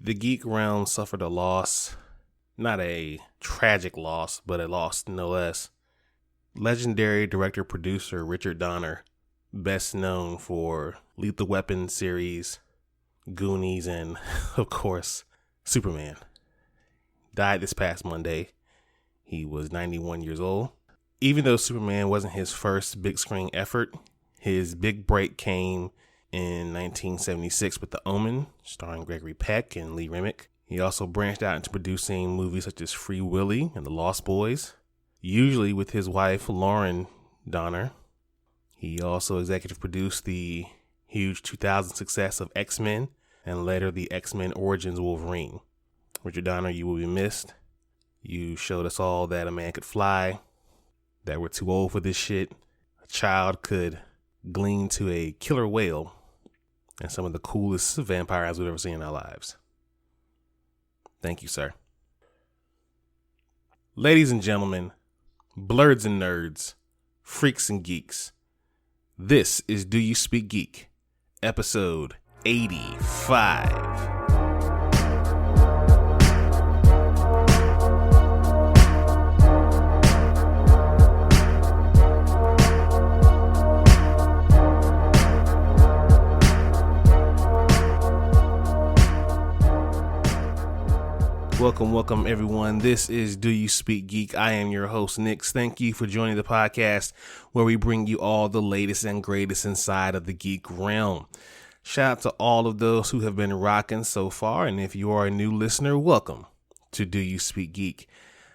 The geek realm suffered a loss, not a tragic loss, but a loss no less. Legendary director-producer Richard Donner, best known for Lethal Weapon series, Goonies, and, of course, Superman, died this past Monday. He was 91 years old. Even though Superman wasn't his first big screen effort, his big break came in 1976 with The Omen, starring Gregory Peck and Lee Remick. He also branched out into producing movies such as Free Willy and The Lost Boys, usually with his wife Lauren Donner. He also executive produced the huge 2000 success of X-Men and later the X-Men Origins Wolverine. Richard Donner, you will be missed. You showed us all that a man could fly, that we're too old for this shit. A child could glean to a killer whale, and some of the coolest vampires we've ever seen in our lives. Thank you, sir. Ladies and gentlemen, blurds and nerds, freaks and geeks, this is Do You Speak Geek, episode 85. Welcome everyone. This is Do You Speak Geek. I am your host, Nix. Thank you for joining the podcast where we bring you all the latest and greatest inside of the geek realm. Shout out to all of those who have been rocking so far. And if you are a new listener, welcome to Do You Speak Geek.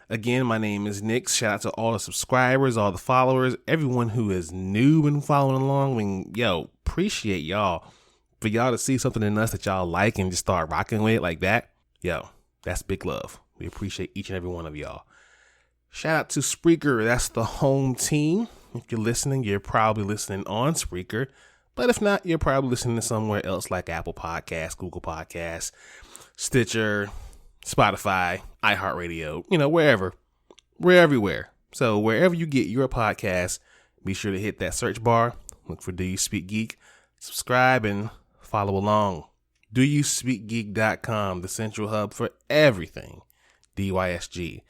Again, my name is Nix. Shout out to all the subscribers, all the followers, everyone who is new and following along. I mean, appreciate y'all. For y'all to see something in us that y'all like and just start rocking with it like that. That's big love. We appreciate each and every one of y'all. Shout out to Spreaker. That's the home team. If you're listening, you're probably listening on Spreaker. But if not, you're probably listening to somewhere else like Apple Podcasts, Google Podcasts, Stitcher, Spotify, iHeartRadio, wherever. We're everywhere. So wherever you get your podcast, be sure to hit that search bar. Look for Do You Speak Geek. Subscribe and follow along. DoYouSpeakGeek.com, the central hub for everything DYSG.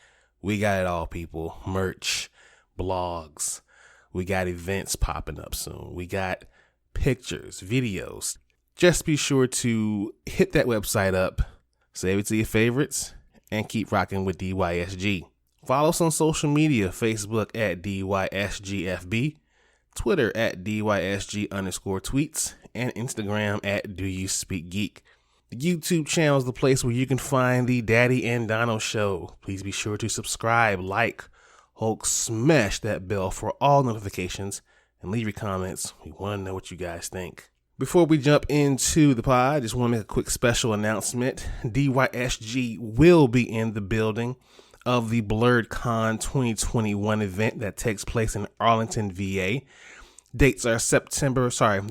We got it all, people. Merch, blogs. We got events popping up soon. We got pictures, videos. Just be sure to hit that website up, save it to your favorites, and keep rocking with DYSG. Follow us on social media, Facebook at DYSGFB, Twitter at DYSG_tweets, and Instagram at Do You Speak Geek. The YouTube channel is the place where you can find the Daddy and Dono Show. Please be sure to subscribe, Hulk, smash that bell for all notifications, and leave your comments. We want to know what you guys think. Before we jump into the pod, I just want to make a quick special announcement. DYSG will be in the building of the BlurredCon 2021 event that takes place in Arlington, VA. The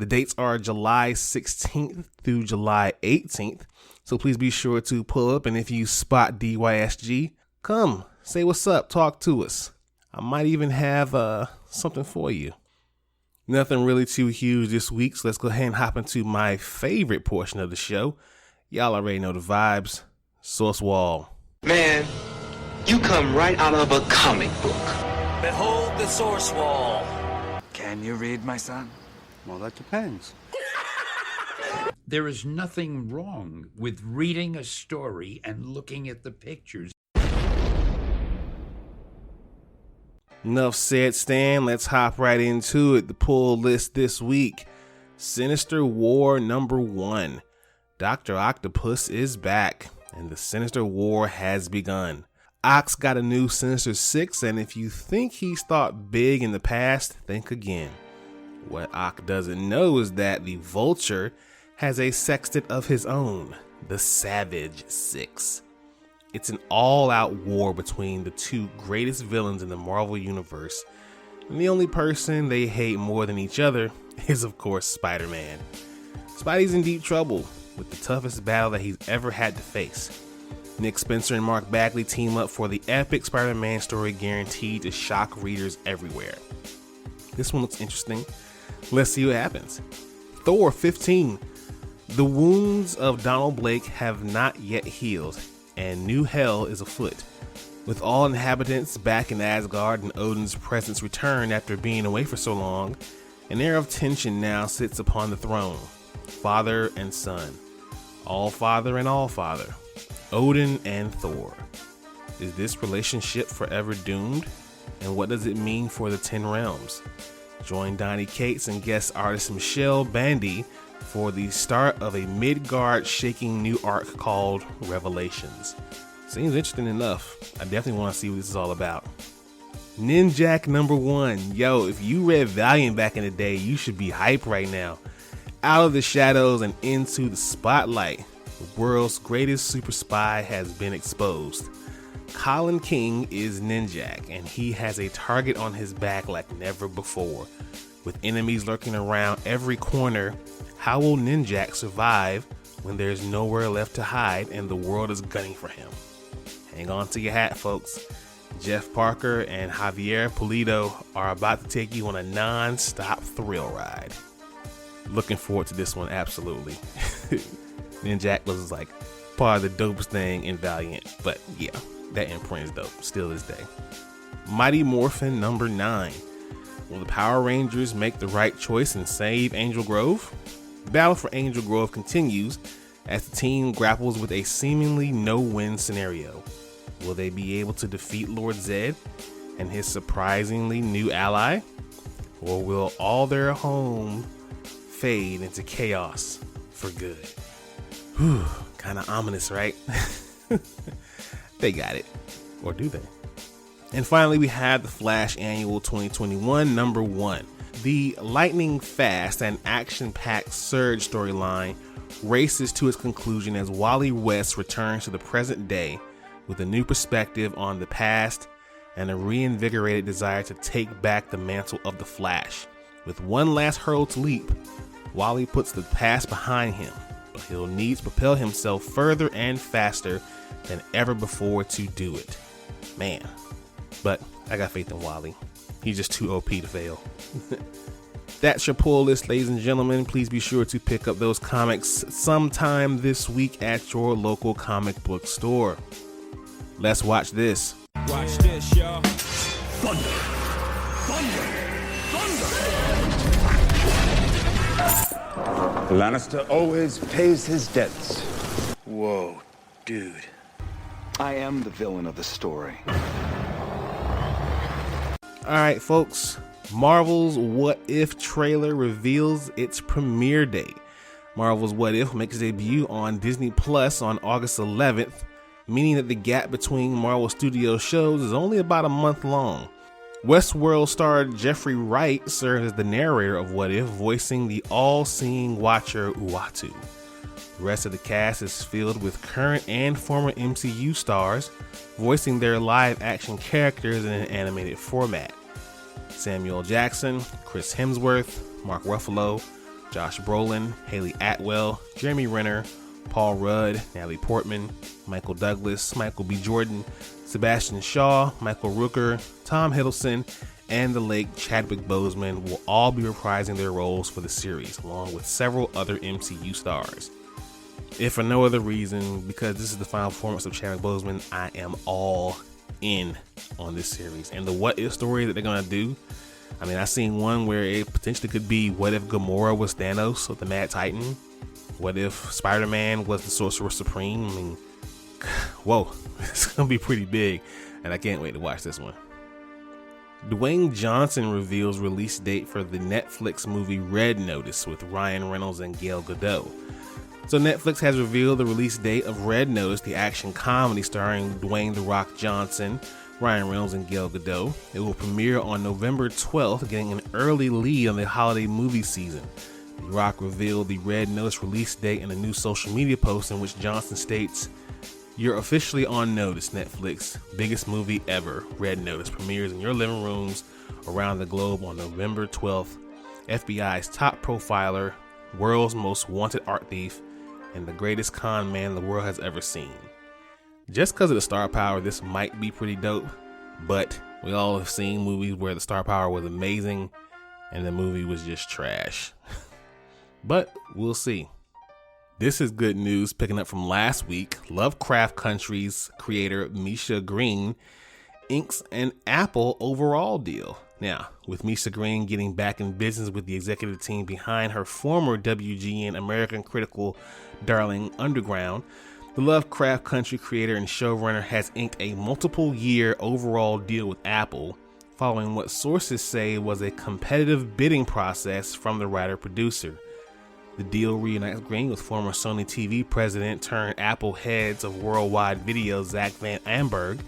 dates are July 16th through July 18th. So please be sure to pull up. And if you spot DYSG, come say what's up. Talk to us. I might even have something for you. Nothing really too huge this week. So let's go ahead and hop into my favorite portion of the show. Y'all already know the vibes. Source Wall. Man, you come right out of a comic book. Behold the Source Wall. Can you read, my son? Well, that depends. There is nothing wrong with reading a story and looking at the pictures. Enough said, Stan. Let's hop right into it. The pull list this week. Sinister War #1. Dr. Octopus is back, and the Sinister War has begun. Ox got a new Sinister 6, and if you think he's thought big in the past, think again. What Ock doesn't know is that the Vulture has a sextet of his own, the Savage 6. It's an all-out war between the two greatest villains in the Marvel Universe, and the only person they hate more than each other is, of course, Spider-Man. Spidey's in deep trouble with the toughest battle that he's ever had to face. Nick Spencer and Mark Bagley team up for the epic Spider-Man story guaranteed to shock readers everywhere. This one looks interesting. Let's see what happens. Thor 15. The wounds of Donald Blake have not yet healed, and new hell is afoot. With all inhabitants back in Asgard and Odin's presence returned after being away for so long, an air of tension now sits upon the throne. Father and son. All father and all father. Odin and Thor. Is this relationship forever doomed? And what does it mean for the 10 realms? Join Donnie Cates and guest artist Michelle Bandy for the start of a Midgard shaking new arc called Revelations. Seems interesting enough. I definitely want to see what this is all about. Ninjak #1. Yo, if you read Valiant back in the day, you should be hype right now. Out of the shadows and into the spotlight, the world's greatest super spy has been exposed. Colin King is Ninjak, and he has a target on his back like never before. With enemies lurking around every corner, how will Ninjak survive when there's nowhere left to hide and the world is gunning for him? Hang on to your hat, folks. Jeff Parker and Javier Pulido are about to take you on a non-stop thrill ride. Looking forward to this one, absolutely. Ninjak was like part of the dopest thing in Valiant, but yeah, that imprint is dope, still this day. Mighty Morphin #9. Will the Power Rangers make the right choice and save Angel Grove? The battle for Angel Grove continues as the team grapples with a seemingly no-win scenario. Will they be able to defeat Lord Zed and his surprisingly new ally? Or will all their home fade into chaos for good? Whew, kind of ominous, right? They got it. Or do they? And finally, we have the Flash Annual 2021 #1. The lightning-fast and action-packed Surge storyline races to its conclusion as Wally West returns to the present day with a new perspective on the past and a reinvigorated desire to take back the mantle of the Flash. With one last hurdle to leap, Wally puts the past behind him, but he'll need to propel himself further and faster than ever before to do it. Man, but I got faith in Wally. He's just too OP to fail. That's your pull list, ladies and gentlemen. Please be sure to pick up those comics sometime this week at your local comic book store. Let's watch this. Watch this, y'all. Thunder! Thunder! Thunder! Lannister always pays his debts. Whoa, dude. I am the villain of the story. Alright, folks. Marvel's What If trailer reveals its premiere date. Marvel's What If makes its debut on Disney Plus on August 11th, meaning that the gap between Marvel Studios shows is only about a month long. Westworld star Jeffrey Wright serves as the narrator of What If, voicing the all-seeing watcher Uatu. The rest of the cast is filled with current and former MCU stars, voicing their live-action characters in an animated format. Samuel Jackson, Chris Hemsworth, Mark Ruffalo, Josh Brolin, Haley Atwell, Jeremy Renner, Paul Rudd, Natalie Portman, Michael Douglas, Michael B. Jordan, Sebastian Shaw, Michael Rooker, Tom Hiddleston, and the late Chadwick Boseman will all be reprising their roles for the series, along with several other MCU stars. If for no other reason, because this is the final performance of Chadwick Boseman, I am all in on this series. And the what if story that they're going to do, I mean, I seen one where it potentially could be what if Gamora was Thanos or the Mad Titan? What if Spider-Man was the Sorcerer Supreme? I mean, whoa, it's going to be pretty big, and I can't wait to watch this one. Dwayne Johnson reveals release date for the Netflix movie Red Notice with Ryan Reynolds and Gal Gadot. So Netflix has revealed the release date of Red Notice, the action comedy starring Dwayne "The Rock" Johnson, Ryan Reynolds, and Gal Gadot. It will premiere on November 12th, getting an early lead on the holiday movie season. The Rock revealed the Red Notice release date in a new social media post in which Johnson states, "You're officially on notice, Netflix. Biggest movie ever, Red Notice, premieres in your living rooms around the globe on November 12th. FBI's top profiler, world's most wanted art thief, and the greatest con man the world has ever seen." Just because of the star power, this might be pretty dope, but we all have seen movies where the star power was amazing and the movie was just trash. But we'll see. This is good news picking up from last week. Lovecraft Country's creator Misha Green inks an Apple overall deal. Now, with Misha Green getting back in business with the executive team behind her former WGN American critical darling Underground, the Lovecraft Country creator and showrunner has inked a multiple-year overall deal with Apple, following what sources say was a competitive bidding process from the writer-producer. The deal reunites Green with former Sony TV president turned Apple heads of worldwide video Zach Van Amberg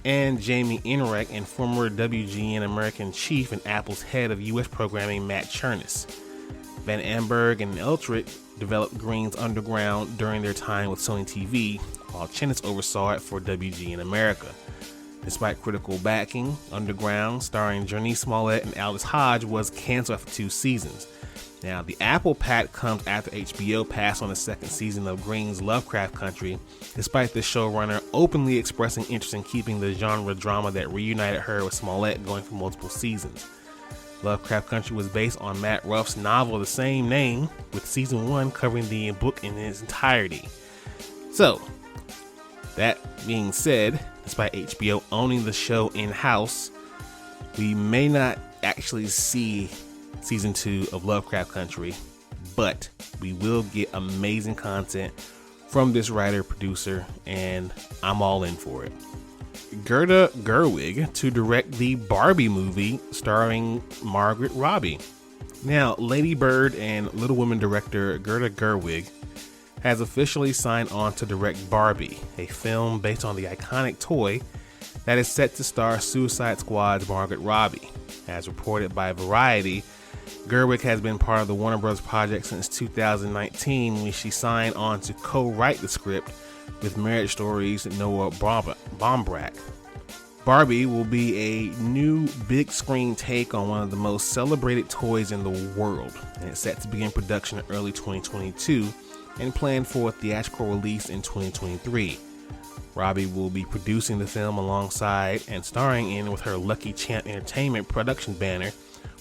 and Jamie Enright and former WGN American chief and Apple's head of U.S. programming Matt Chernis. Van Amberg and Eltrick developed Green's Underground during their time with Sony TV, while Chernis oversaw it for WGN America. Despite critical backing, Underground, starring Jurnee Smollett and Aldous Hodge, was canceled after 2 seasons. Now, the Apple pact comes after HBO passed on the 2nd season of Green's Lovecraft Country, despite the showrunner openly expressing interest in keeping the genre drama that reunited her with Smollett going for multiple seasons. Lovecraft Country was based on Matt Ruff's novel of the same name, with season 1 covering the book in its entirety. So, that being said, despite HBO owning the show in-house, we may not actually see season 2 of Lovecraft Country, but we will get amazing content from this writer producer, and I'm all in for it. Greta Gerwig to direct the Barbie movie starring Margaret Robbie. Now, Lady Bird and Little Women director Greta Gerwig has officially signed on to direct Barbie, a film based on the iconic toy that is set to star Suicide Squad's Margaret Robbie. As reported by Variety, Gerwig has been part of the Warner Bros. Project since 2019 when she signed on to co-write the script with Marriage Stories' Noah Baumbach. Barbie will be a new big screen take on one of the most celebrated toys in the world, and it's set to begin production in early 2022 and planned for a theatrical release in 2023. Robbie will be producing the film alongside and starring in with her Lucky Champ Entertainment production banner,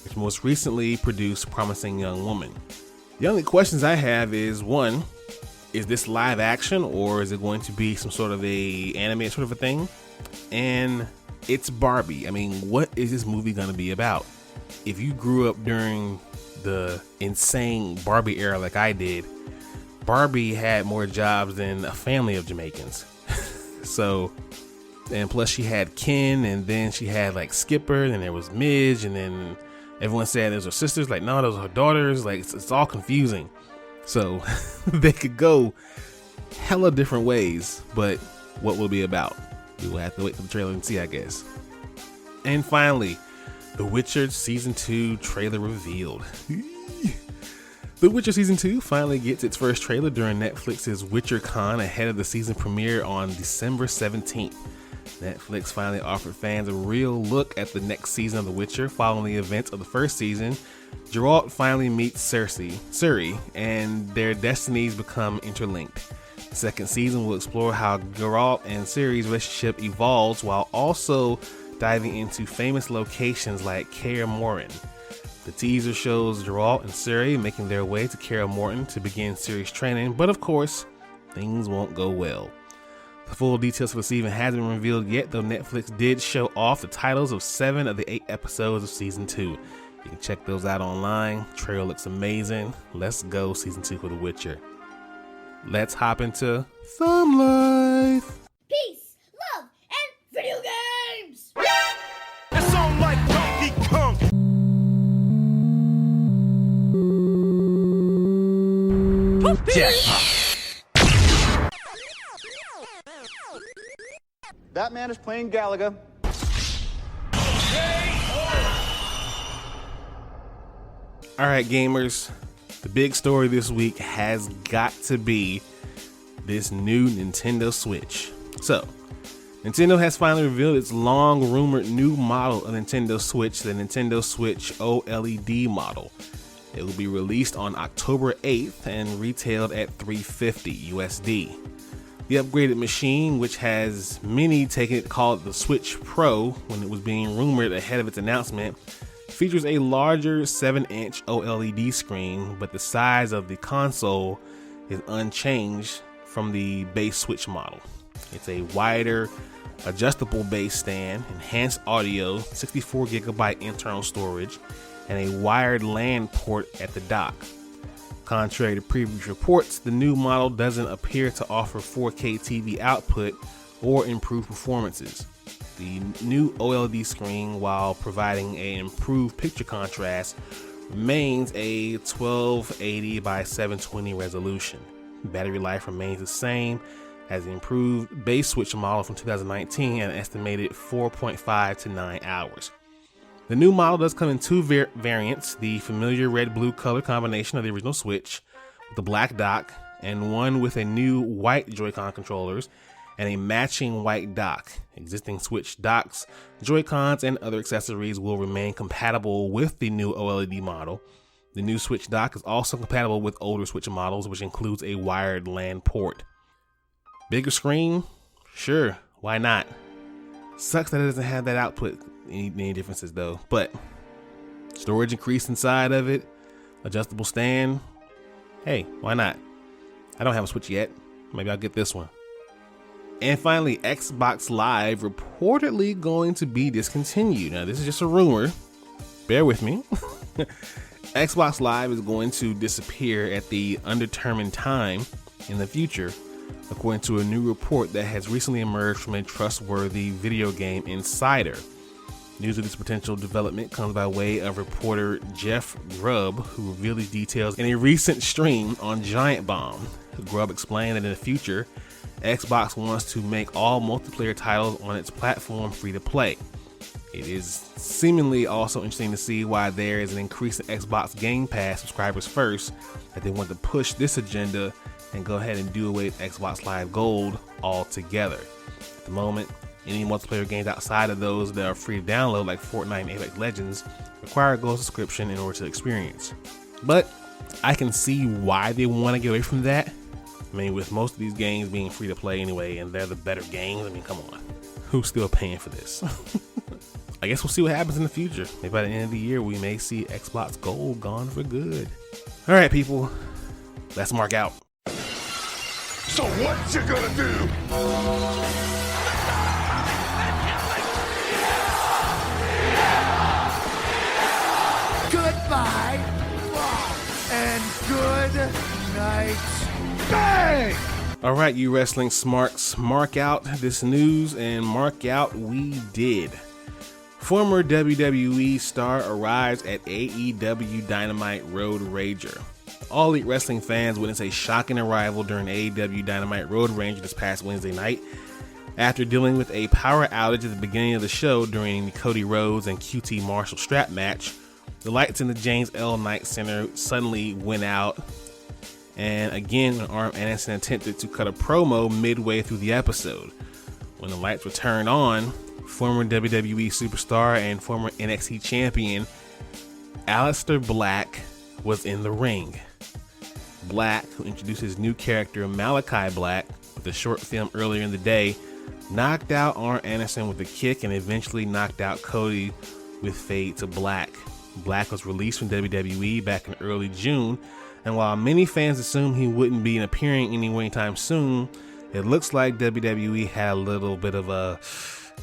which most recently produced Promising Young Woman. The only questions I have is, one, is this live action or is it going to be some sort of a animated sort of a thing? And it's Barbie. I mean, what is this movie going to be about? If you grew up during the insane Barbie era like I did, Barbie had more jobs than a family of Jamaicans. So, and plus she had Ken, and then she had like Skipper, and there was Midge, and then everyone said those are sisters. Like, no, those are her daughters. Like, it's all confusing. So they could go hella different ways, but what will it be about? We will have to wait for the trailer and see, I guess. And finally, The Witcher Season 2 trailer revealed. The Witcher Season 2 finally gets its first trailer during Netflix's WitcherCon ahead of the season premiere on December 17th. Netflix finally offered fans a real look at the next season of The Witcher. Following the events of the first season, Geralt finally meets Ciri, and their destinies become interlinked. The second season will explore how Geralt and Ciri's relationship evolves while also diving into famous locations like Kaer Morhen. The teaser shows Geralt and Ciri making their way to Kaer Morhen to begin Ciri's training, but of course, things won't go well. The full details for the season hasn't been revealed yet, though Netflix did show off the titles of 7 of the 8 episodes of Season 2. You can check those out online. The trailer looks amazing. Let's go Season 2 for The Witcher. Let's hop into Thumb Life. Peace, love, and video games! It's on like Donkey Kong. That man is playing Galaga. All right, gamers, the big story this week has got to be this new Nintendo Switch. So, Nintendo has finally revealed its long-rumored new model of Nintendo Switch, the Nintendo Switch OLED model. It will be released on October 8th and retailed at $350 USD. The upgraded machine, which has many taken it to call it the Switch Pro when it was being rumored ahead of its announcement, features a larger 7-inch OLED screen, but the size of the console is unchanged from the base Switch model. It's a wider, adjustable base stand, enhanced audio, 64GB internal storage, and a wired LAN port at the dock. Contrary to previous reports, the new model doesn't appear to offer 4K TV output or improved performances. The new OLED screen, while providing an improved picture contrast, remains a 1280 by 720 resolution. Battery life remains the same as the improved base Switch model from 2019 at an estimated 4.5 to 9 hours. The new model does come in two variants, the familiar red-blue color combination of the original Switch with the black dock, and one with a new white Joy-Con controllers and a matching white dock. Existing Switch docks, Joy-Cons, and other accessories will remain compatible with the new OLED model. The new Switch dock is also compatible with older Switch models, which includes a wired LAN port. Bigger screen? Sure, why not? Sucks that it doesn't have that output. Any differences though, but storage increased inside of it, adjustable stand. Hey, why not? I don't have a Switch yet. Maybe I'll get this one. And finally, Xbox Live reportedly going to be discontinued. Now, this is just a rumor. Bear with me. Xbox Live is going to disappear at the undetermined time in the future, according to a new report that has recently emerged from a trustworthy video game insider. News of this potential development comes by way of reporter Jeff Grubb, who revealed these details in a recent stream on Giant Bomb. Grubb explained that in the future, Xbox wants to make all multiplayer titles on its platform free to play. It is seemingly also interesting to see why there is an increase in Xbox Game Pass subscribers first, that they want to push this agenda and go ahead and do away with Xbox Live Gold altogether. At the moment, any multiplayer games outside of those that are free to download, like Fortnite and Apex Legends, require a gold subscription in order to experience. But I can see why they want to get away from that. I mean, with most of these games being free to play anyway, and they're the better games, I mean, come on. Who's still paying for this? I guess we'll see what happens in the future. Maybe by the end of the year, we may see Xbox Gold gone for good. All right, people, let's mark out. So what you gonna do? Goodbye and good night. Bang! All right, you wrestling smarks, mark out this news, and mark out we did. Former WWE star arrives at AEW Dynamite Road Rager. All Elite Wrestling fans witnessed a shocking arrival during AEW Dynamite Road Rager this past Wednesday night. After dealing with a power outage at the beginning of the show during the Cody Rhodes and QT Marshall strap match, the lights in the James L. Knight Center suddenly went out. And again, Arn Anderson attempted to cut a promo midway through the episode. When the lights were turned on, former WWE superstar and former NXT champion Aleister Black was in the ring. Black, who introduced his new character Malakai Black with a short film earlier in the day, knocked out Arn Anderson with a kick and eventually knocked out Cody with Fade to Black. Black was released from WWE back in early June, and while many fans assumed he wouldn't be appearing anywhere anytime soon, it looks like WWE had a little bit of a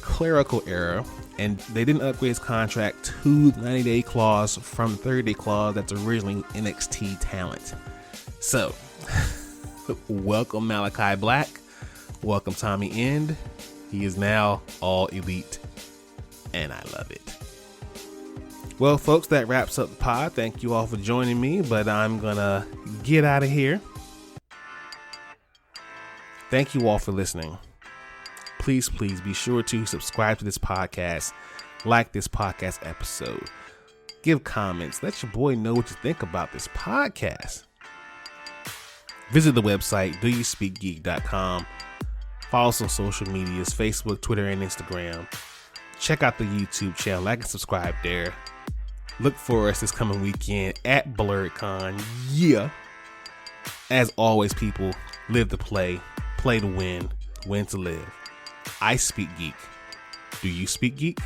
clerical error, and they didn't upgrade his contract to the 90-day clause from the 30-day clause that's originally NXT talent. So, welcome Malakai Black, welcome Tommy End. He is now all elite, and I love it. Well, folks, that wraps up the pod. Thank you all for joining me, but I'm gonna get out of here. Thank you all for listening. Please be sure to subscribe to this podcast, like this podcast episode, give comments, let your boy know what you think about this podcast. Visit the website, doyouspeakgeek.com. Follow us on social medias, Facebook, Twitter, and Instagram. Check out the YouTube channel, like and subscribe there. Look for us this coming weekend at BlurredCon. Yeah. As always, people, live to play to win to live. I speak geek. Do you speak geek?